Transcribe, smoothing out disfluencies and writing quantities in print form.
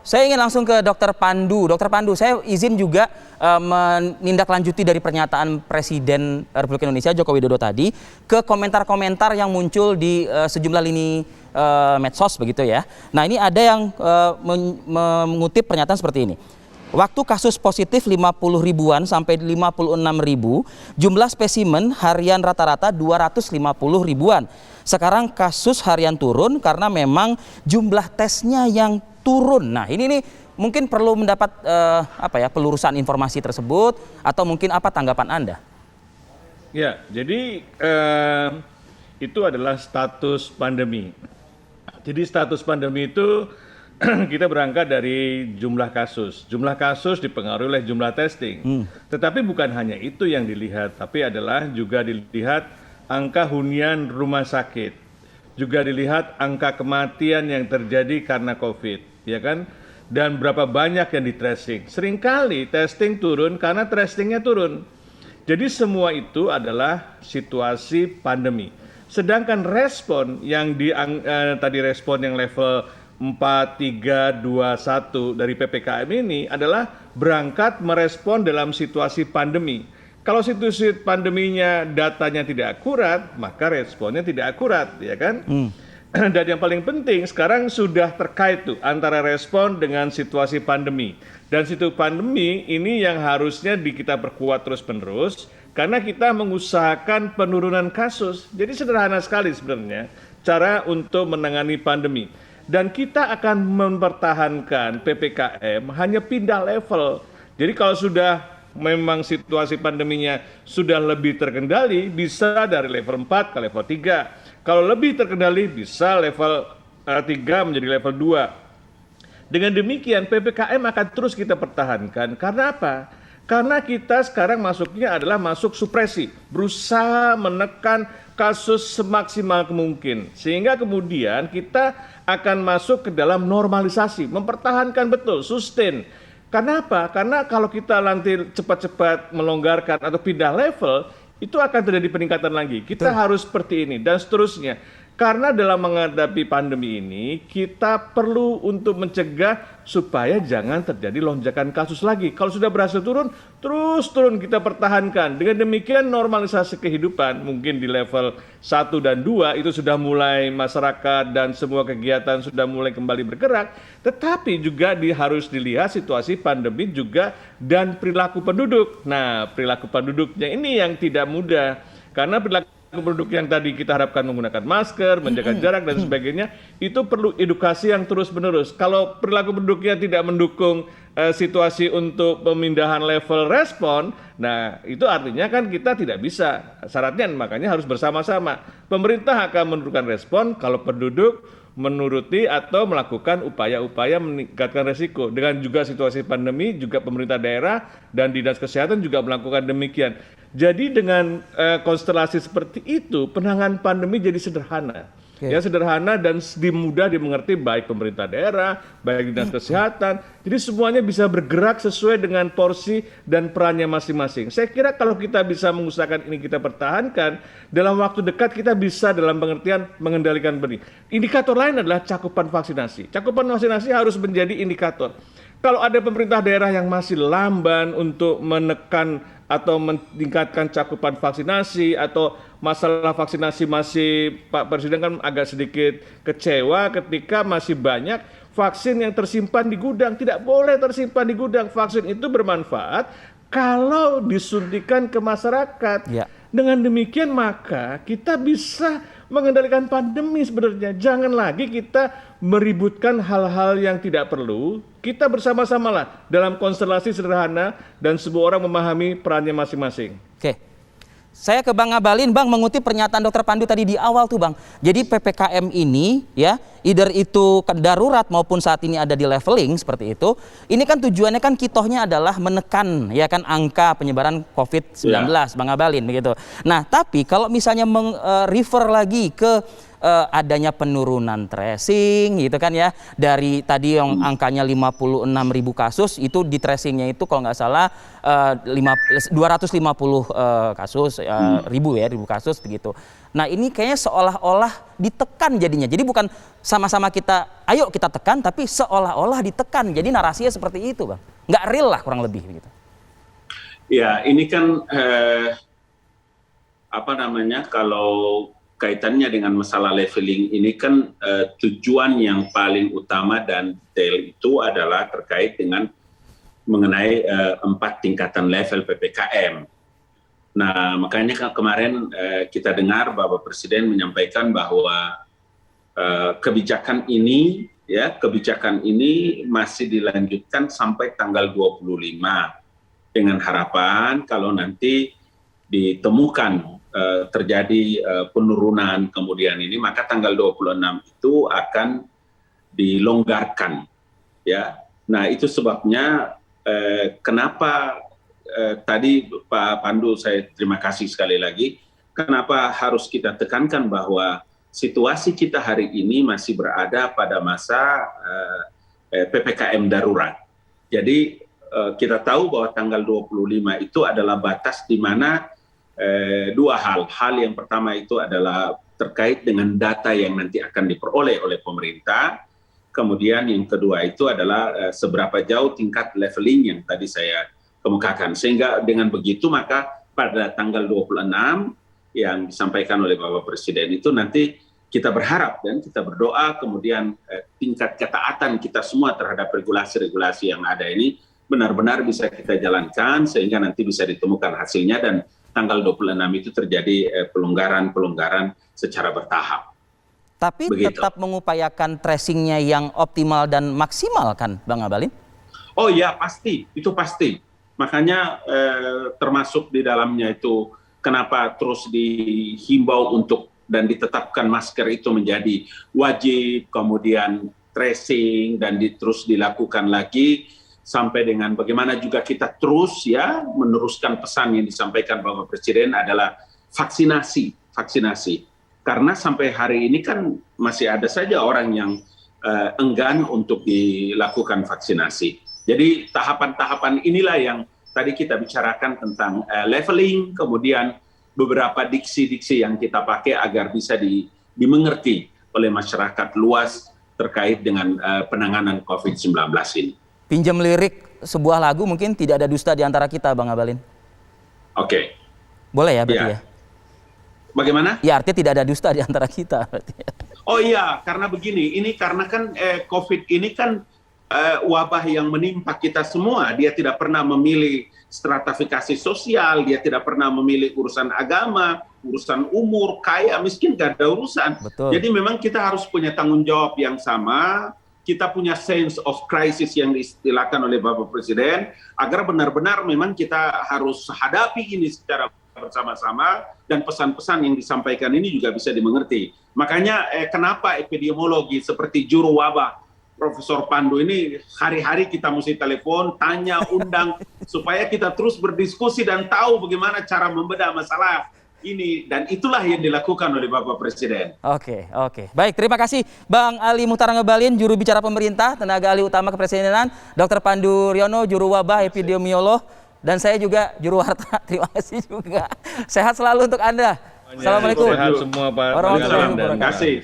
saya ingin langsung ke Dr. Pandu. Dr. Pandu, saya izin juga menindaklanjuti dari pernyataan Presiden Republik Indonesia Joko Widodo tadi ke komentar-komentar yang muncul di sejumlah lini medsos begitu ya. Nah, ini ada yang mengutip pernyataan seperti ini. Waktu kasus positif 50 ribuan sampai 56 ribu, jumlah spesimen harian rata-rata 250 ribuan. Sekarang kasus harian turun karena memang jumlah tesnya yang turun. Nah, ini nih mungkin perlu mendapat pelurusan informasi tersebut, atau mungkin apa tanggapan Anda? Ya, jadi itu adalah status pandemi. Jadi status pandemi itu kita berangkat dari jumlah kasus. Jumlah kasus dipengaruhi oleh jumlah testing. Tetapi bukan hanya itu yang dilihat, tapi adalah juga dilihat angka hunian rumah sakit. Juga dilihat angka kematian yang terjadi karena COVID, ya kan? Dan berapa banyak yang di tracing. Seringkali testing turun karena tracingnya turun. Jadi semua itu adalah situasi pandemi. Sedangkan respon yang tadi respon yang level 4, 3, 2, 1 dari PPKM ini adalah berangkat merespon dalam situasi pandemi. Kalau situasi pandeminya datanya tidak akurat, maka responnya tidak akurat, ya kan? Dan yang paling penting sekarang sudah terkait tuh antara respon dengan situasi pandemi. Dan situasi pandemi ini yang harusnya kita perkuat terus-menerus karena kita mengusahakan penurunan kasus. Jadi sederhana sekali sebenarnya cara untuk menangani pandemi. Dan kita akan mempertahankan PPKM hanya pindah level. Jadi kalau sudah memang situasi pandeminya sudah lebih terkendali, bisa dari level 4 ke level 3. Kalau lebih terkendali, bisa level 3 menjadi level 2. Dengan demikian PPKM akan terus kita pertahankan. Karena apa? Karena kita sekarang masuknya adalah masuk supresi, berusaha menekan kasus semaksimal mungkin. Sehingga kemudian kita akan masuk ke dalam normalisasi, mempertahankan betul, sustain. Karena apa? Karena kalau kita nanti cepat-cepat melonggarkan atau pindah level, itu akan terjadi peningkatan lagi. Kita harus seperti ini dan seterusnya. Karena dalam menghadapi pandemi ini, kita perlu untuk mencegah supaya jangan terjadi lonjakan kasus lagi. Kalau sudah berhasil turun, terus turun kita pertahankan. Dengan demikian normalisasi kehidupan, mungkin di level 1 dan 2 itu sudah mulai masyarakat dan semua kegiatan sudah mulai kembali bergerak. Tetapi juga harus dilihat situasi pandemi juga dan perilaku penduduk. Nah, perilaku penduduknya ini yang tidak mudah. Karena perilaku penduduk yang tadi kita harapkan menggunakan masker, menjaga jarak dan sebagainya, itu perlu edukasi yang terus-menerus. Kalau perilaku penduduknya tidak mendukung situasi untuk pemindahan level respon, nah itu artinya kan kita tidak bisa. Syaratnya makanya harus bersama-sama. Pemerintah akan menurunkan respon kalau penduduk menuruti atau melakukan upaya-upaya meningkatkan resiko. Dengan juga situasi pandemi, juga pemerintah daerah dan dinas kesehatan juga melakukan demikian. Jadi dengan konstelasi seperti itu, penanganan pandemi jadi sederhana. Ya, sederhana dan mudah dimengerti baik pemerintah daerah, baik dinas kesehatan. Jadi semuanya bisa bergerak sesuai dengan porsi dan perannya masing-masing. Saya kira kalau kita bisa mengusahakan ini kita pertahankan, dalam waktu dekat kita bisa dalam pengertian mengendalikan pandemi. Indikator lain adalah cakupan vaksinasi. Cakupan vaksinasi harus menjadi indikator. Kalau ada pemerintah daerah yang masih lamban untuk menekan atau meningkatkan cakupan vaksinasi atau masalah vaksinasi masih, Pak Presiden kan agak sedikit kecewa ketika masih banyak vaksin yang tersimpan di gudang. Tidak boleh tersimpan di gudang. Vaksin itu bermanfaat kalau disuntikan ke masyarakat. Ya. Dengan demikian maka kita bisa mengendalikan pandemi sebenarnya. Jangan lagi kita meributkan hal-hal yang tidak perlu. Kita bersama-samalah dalam konstelasi sederhana dan semua orang memahami perannya masing-masing. Oke. Saya ke Bang Ngabalin, Bang, mengutip pernyataan Dr. Pandu tadi di awal tuh, Bang. Jadi PPKM ini ya, either itu darurat maupun saat ini ada di leveling seperti itu. Ini kan tujuannya kan kitohnya adalah menekan ya kan angka penyebaran COVID-19, Bang Ngabalin begitu. Nah, tapi kalau misalnya refer lagi ke adanya penurunan tracing gitu kan ya, dari tadi yang angkanya 56.000 kasus itu di tracingnya itu kalau nggak salah 250 kasus ribu kasus begitu. Nah ini kayaknya seolah-olah ditekan jadinya, jadi bukan sama-sama kita ayo kita tekan, tapi seolah-olah ditekan, jadi narasinya seperti itu Bang, nggak real lah kurang lebih begitu. Ya ini kan kalau kaitannya dengan masalah leveling ini kan tujuan yang paling utama dan detail itu adalah terkait dengan mengenai 4 tingkatan level PPKM. Nah makanya kemarin kita dengar Bapak Presiden menyampaikan bahwa kebijakan ini masih dilanjutkan sampai tanggal 25 dengan harapan kalau nanti ditemukan terjadi penurunan kemudian ini, maka tanggal 26 itu akan dilonggarkan ya. Nah itu sebabnya kenapa tadi Pak Pandu, saya terima kasih sekali lagi, kenapa harus kita tekankan bahwa situasi kita hari ini masih berada pada masa PPKM darurat. Jadi kita tahu bahwa tanggal 25 itu adalah batas di mana 2 hal. Hal yang pertama itu adalah terkait dengan data yang nanti akan diperoleh oleh pemerintah. Kemudian yang kedua itu adalah seberapa jauh tingkat leveling yang tadi saya kemukakan. Sehingga dengan begitu maka pada tanggal 26 yang disampaikan oleh Bapak Presiden itu nanti kita berharap dan kita berdoa kemudian tingkat ketaatan kita semua terhadap regulasi-regulasi yang ada ini benar-benar bisa kita jalankan sehingga nanti bisa ditemukan hasilnya dan tanggal 26 itu terjadi pelonggaran secara bertahap. Tapi begitu. Tetap mengupayakan tracingnya yang optimal dan maksimal kan Bang Abalin? Oh ya pasti, itu pasti. Makanya termasuk di dalamnya itu kenapa terus dihimbau untuk dan ditetapkan masker itu menjadi wajib, kemudian tracing dan terus dilakukan lagi sampai dengan bagaimana juga kita terus ya meneruskan pesan yang disampaikan Bapak Presiden adalah vaksinasi. Karena sampai hari ini kan masih ada saja orang yang enggan untuk dilakukan vaksinasi. Jadi tahapan-tahapan inilah yang tadi kita bicarakan tentang leveling, kemudian beberapa diksi-diksi yang kita pakai agar bisa dimengerti oleh masyarakat luas terkait dengan penanganan COVID-19 ini. Pinjam lirik sebuah lagu mungkin tidak ada dusta di antara kita Bang Abalin. Oke. Boleh ya berarti ya? Bagaimana? Ya artinya tidak ada dusta di antara kita berarti. Oh iya, karena begini, ini karena kan COVID ini kan wabah yang menimpa kita semua. Dia tidak pernah memilih stratifikasi sosial, dia tidak pernah memilih urusan agama, urusan umur, kaya, miskin, gak ada urusan. Betul. Jadi memang kita harus punya tanggung jawab yang sama. Kita punya sense of crisis yang diistilahkan oleh Bapak Presiden, agar benar-benar memang kita harus hadapi ini secara bersama-sama dan pesan-pesan yang disampaikan ini juga bisa dimengerti. Makanya kenapa epidemiologi seperti juru wabah Profesor Pandu ini hari-hari kita mesti telepon, tanya, undang supaya kita terus berdiskusi dan tahu bagaimana cara membedah masalah ini, dan itulah yang dilakukan oleh Bapak Presiden. Oke. Baik, terima kasih Bang Ali Muhtar Ngabalin, juru bicara pemerintah, tenaga ahli utama kepresidenan, Dr. Pandu Riono, juru wabah epidemiolog, dan saya juga juru warta. Terima kasih juga. Sehat selalu untuk Anda. Assalamualaikum. Sehat semua Pak. Terima kasih.